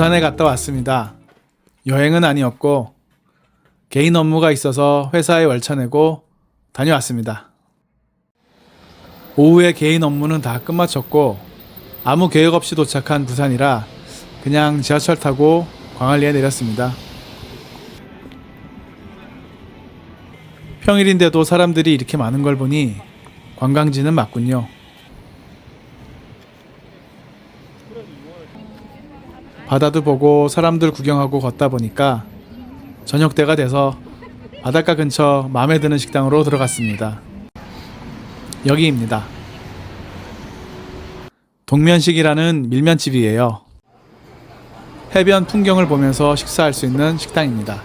부산에 갔다 왔습니다. 여행은 아니었고 개인 업무가 있어서 회사에 월차 내고 다녀왔습니다. 오후에 개인 업무는 다 끝마쳤고 아무 계획 없이 도착한 부산이라 그냥 지하철 타고 광안리에 내렸습니다. 평일인데도 사람들이 이렇게 많은 걸 보니 관광지는 맞군요. 바다도 보고 사람들 구경하고 걷다 보니까 저녁 때가 돼서 바닷가 근처 마음에 드는 식당으로 들어갔습니다. 여기입니다. 동면식이라는 밀면집이에요. 해변 풍경을 보면서 식사할 수 있는 식당입니다.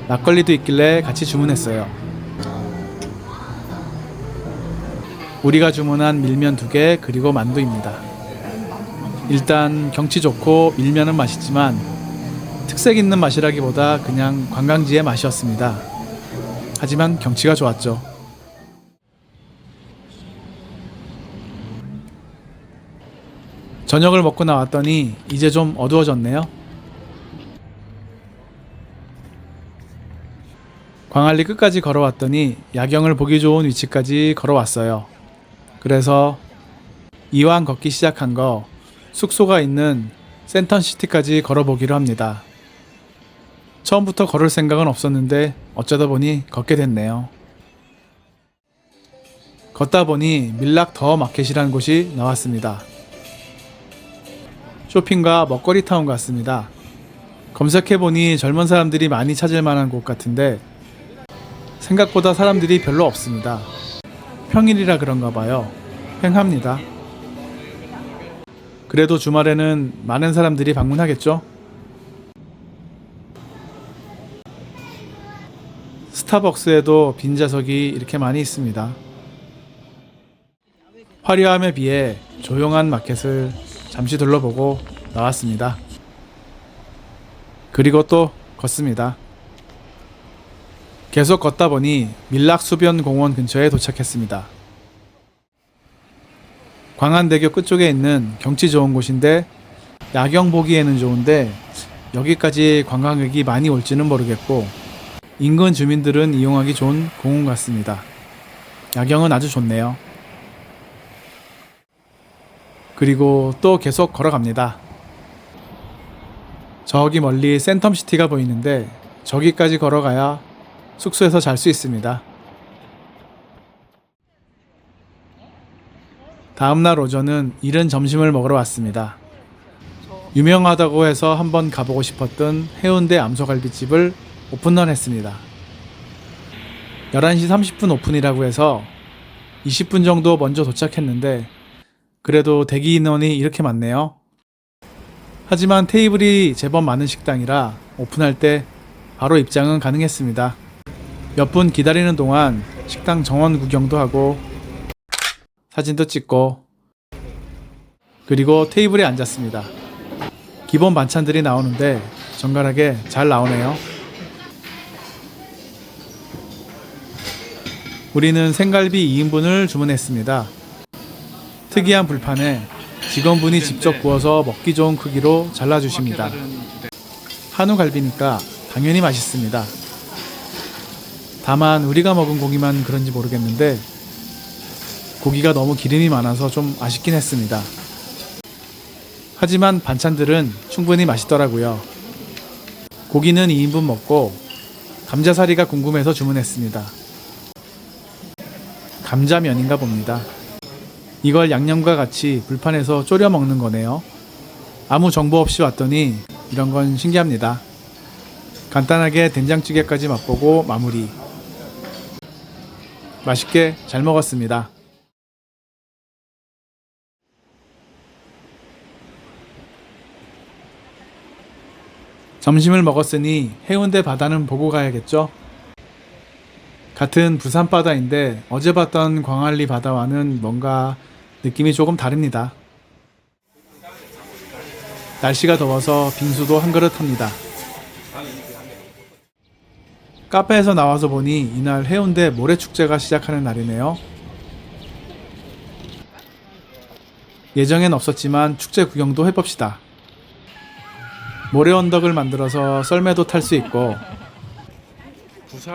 막걸리도 있길래 같이 주문했어요. 우리가 주문한 밀면 2개 그리고 만두입니다. 일단 경치 좋고 밀면은 맛있지만 특색 있는 맛이라기보다 그냥 관광지의 맛이었습니다. 하지만 경치가 좋았죠. 저녁을 먹고 나왔더니 이제 좀 어두워졌네요. 광안리 끝까지 걸어왔더니 야경을 보기 좋은 위치까지 걸어왔어요. 그래서 이왕 걷기 시작한 거 숙소가 있는 센턴시티까지 걸어보기로 합니다. 처음부터 걸을 생각은 없었는데 어쩌다 보니 걷게 됐네요. 걷다 보니 밀락 더 마켓이라는 곳이 나왔습니다. 쇼핑과 먹거리 타운 같습니다. 검색해보니 젊은 사람들이 많이 찾을 만한 곳 같은데 생각보다 사람들이 별로 없습니다. 평일이라 그런가 봐요. 횡합니다. 그래도 주말에는 많은 사람들이 방문하겠죠? 스타벅스에도 빈좌석이 이렇게 많이 있습니다. 화려함에 비해 조용한 마켓을 잠시 둘러보고 나왔습니다. 그리고 또 걷습니다. 계속 걷다 보니 밀락수변공원 근처에 도착했습니다. 광안대교 끝쪽에 있는 경치 좋은 곳인데 야경 보기에는 좋은데 여기까지 관광객이 많이 올지는 모르겠고 인근 주민들은 이용하기 좋은 공원 같습니다. 야경은 아주 좋네요. 그리고 또 계속 걸어갑니다. 저기 멀리 센텀시티가 보이는데 저기까지 걸어가야 숙소에서 잘 수 있습니다. 다음날 오전은 이른 점심을 먹으러 왔습니다. 유명하다고 해서 한번 가보고 싶었던 해운대 암소갈비집을 오픈런 했습니다. 11시 30분 오픈이라고 해서 20분 정도 먼저 도착했는데 그래도 대기 인원이 이렇게 많네요. 하지만 테이블이 제법 많은 식당이라 오픈할 때 바로 입장은 가능했습니다. 몇 분 기다리는 동안 식당 정원 구경도 하고 사진도 찍고 그리고 테이블에 앉았습니다. 기본 반찬들이 나오는데 정갈하게 잘 나오네요. 우리는 생갈비 2인분을 주문했습니다. 특이한 불판에 직원분이 직접 구워서 먹기 좋은 크기로 잘라주십니다. 한우갈비니까 당연히 맛있습니다. 다만 우리가 먹은 고기만 그런지 모르겠는데 고기가 너무 기름이 많아서 좀 아쉽긴 했습니다. 하지만 반찬들은 충분히 맛있더라고요. 고기는 2인분 먹고 감자사리가 궁금해서 주문했습니다. 감자면인가 봅니다. 이걸 양념과 같이 불판에서 졸여 먹는 거네요. 아무 정보 없이 왔더니 이런 건 신기합니다. 간단하게 된장찌개까지 맛보고 마무리. 맛있게 잘 먹었습니다. 점심을 먹었으니 해운대 바다는 보고 가야겠죠? 같은 부산 바다인데 어제 봤던 광안리 바다와는 뭔가 느낌이 조금 다릅니다. 날씨가 더워서 빙수도 한 그릇 합니다. 카페에서 나와서 보니 이날 해운대 모래축제가 시작하는 날이네요. 예정엔 없었지만 축제 구경도 해봅시다. 모래 언덕을 만들어서 썰매도 탈 수 있고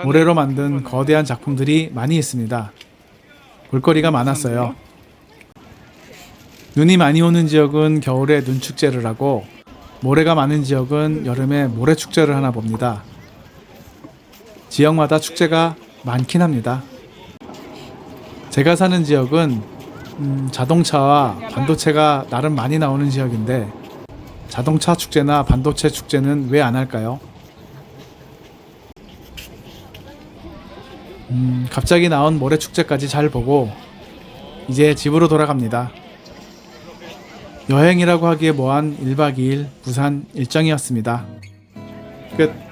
모래로 만든 거대한 작품들이 많이 있습니다. 볼거리가 많았어요. 눈이 많이 오는 지역은 겨울에 눈축제를 하고 모래가 많은 지역은 여름에 모래축제를 하나 봅니다. 지역마다 축제가 많긴 합니다. 제가 사는 지역은 자동차와 반도체가 나름 많이 나오는 지역인데 자동차 축제나 반도체 축제는 왜 안 할까요? 갑자기 나온 모래 축제까지 잘 보고 이제 집으로 돌아갑니다. 여행이라고 하기에 뭐한 1박 2일 부산 일정이었습니다. 끝.